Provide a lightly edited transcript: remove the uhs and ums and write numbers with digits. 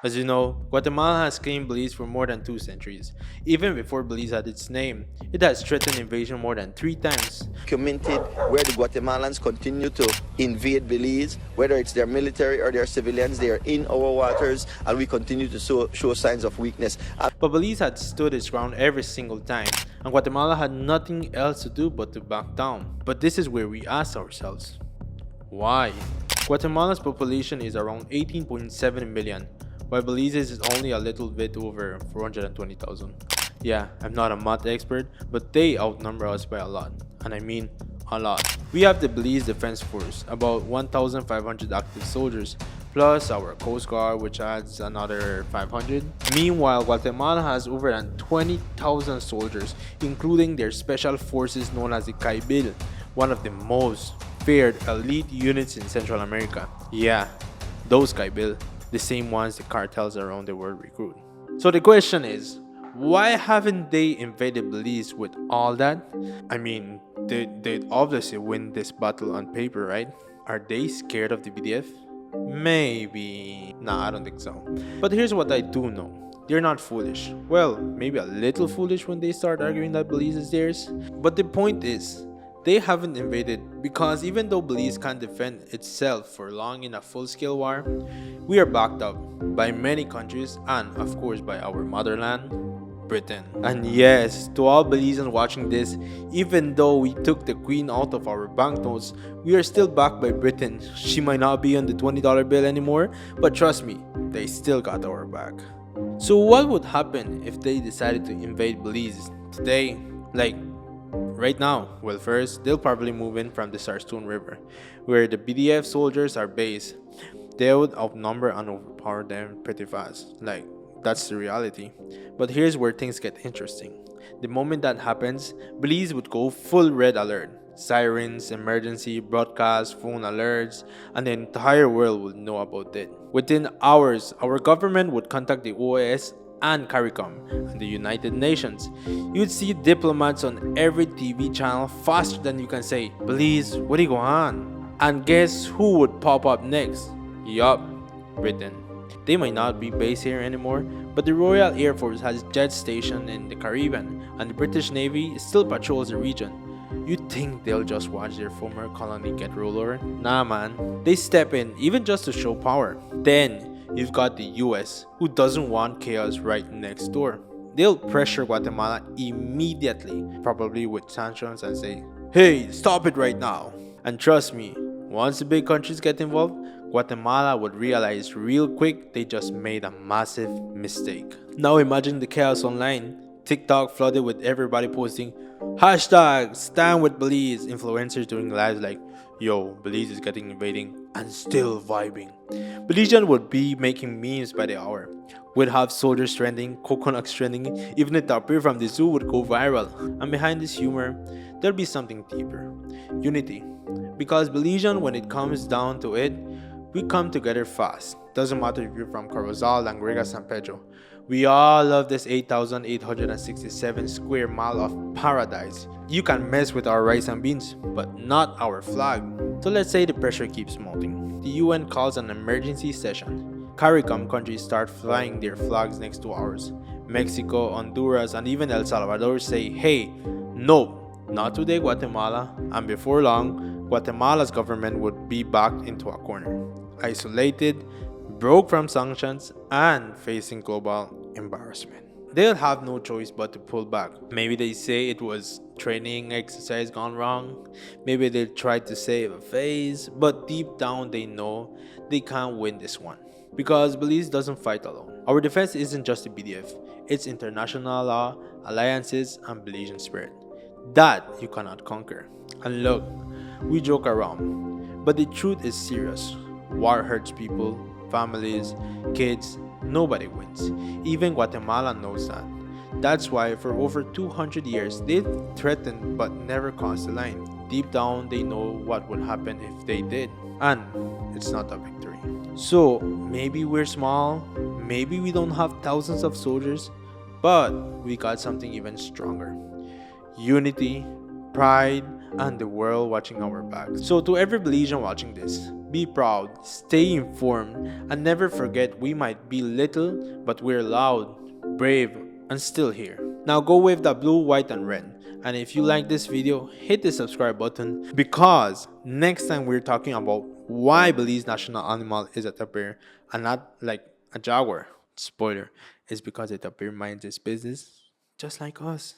As you know, Guatemala has claimed Belize for more than 2 centuries. Even before Belize had its name, it has threatened invasion more than 3 times. Documented where the Guatemalans continue to invade Belize, whether it's their military or their civilians, they are in our waters and we continue to show signs of weakness. But Belize had stood its ground every single time, and Guatemala had nothing else to do but to back down. But this is where we ask ourselves, why? Guatemala's population is around 18.7 million, while Belize is only a little bit over 420,000. Yeah, I'm not a math expert, but they outnumber us by a lot, and I mean a lot. We have the Belize Defense Force, about 1,500 active soldiers, plus our Coast Guard, which adds another 500. Meanwhile, Guatemala has over than 20,000 soldiers, including their special forces known as the Kaibil, one of the most feared elite units in Central America. Yeah, those Kaibil, the same ones the cartels around the world recruit. So the question is, why haven't they invaded Belize with all that? I mean, they'd obviously win this battle on paper, right? Are they scared of the BDF? Maybe. Nah, I don't think so. But here's what I do know. They're not foolish. Well, maybe a little foolish when they start arguing that Belize is theirs. But the point is, they haven't invaded because even though Belize can't defend itself for long in a full-scale war, we are backed up by many countries and of course by our motherland, Britain. And yes, to all Belizeans watching this, even though we took the Queen out of our banknotes, we are still backed by Britain. She might not be on the $20 bill anymore, but trust me, they still got our back. So what would happen if they decided to invade Belize today? Like, right now? Well, first, they'll probably move in from the Sarstone River, where the BDF soldiers are based. They would outnumber and overpower them pretty fast. Like, that's the reality. But here's where things get interesting. The moment that happens, Belize would go full red alert. Sirens, emergency broadcasts, phone alerts, and the entire world would know about it. Within hours, our government would contact the OAS and CARICOM and the United Nations. You'd see diplomats on every TV channel faster than you can say, Belize, what are you going on? And guess who would pop up next? Yup, Britain. They might not be based here anymore, but the Royal Air Force has jets stationed in the Caribbean, and the British Navy still patrols the region. You'd think they'll just watch their former colony get rolled over? Nah man, they step in even just to show power. Then, you've got the US, who doesn't want chaos right next door. They'll pressure Guatemala immediately, probably with sanctions, and say, hey, stop it right now. And trust me, once the big countries get involved, Guatemala would realize real quick they just made a massive mistake. Now imagine the chaos online. TikTok flooded with everybody posting hashtag stand with Belize, influencers doing lives like, yo, Belize is getting invading and still vibing. Belizean would be making memes by the hour. We'd have soldiers trending, coconuts trending, even the tapir from the zoo would go viral. And behind this humor, there'll be something deeper. Unity. Because Belizean, when it comes down to it, we come together fast. Doesn't matter if you're from Corozal, Langrega, San Pedro. We all love this 8,867 square mile of paradise. You can mess with our rice and beans, but not our flag. So let's say the pressure keeps mounting. The UN calls an emergency session. CARICOM countries start flying their flags next to ours. Mexico, Honduras, and even El Salvador say, hey, no, not today Guatemala. And before long, Guatemala's government would be backed into a corner. Isolated, broke from sanctions, and facing global embarrassment. They'll have no choice but to pull back. Maybe they say it was training exercise gone wrong. Maybe they'll try to save a face, but deep down they know they can't win this one. Because Belize doesn't fight alone. Our defense isn't just the BDF, it's international law, alliances, and Belizean spirit. That you cannot conquer. And look, we joke around, but the truth is serious. War hurts people, families, kids, nobody wins. Even Guatemala knows that. That's why for over 200 years, they've threatened but never crossed the line. Deep down, they know what would happen if they did. And it's not a victory. So, maybe we're small, maybe we don't have thousands of soldiers, but we got something even stronger. Unity, pride, and the world watching our backs. So to every Belizean watching this, be proud, stay informed, and never forget we might be little, but we're loud, brave, and still here. Now go wave that blue, white, and red. And if you like this video, hit the subscribe button, because next time we're talking about why Belize national animal is a tapir and not like a jaguar. Spoiler, it's because a tapir minds its business just like us.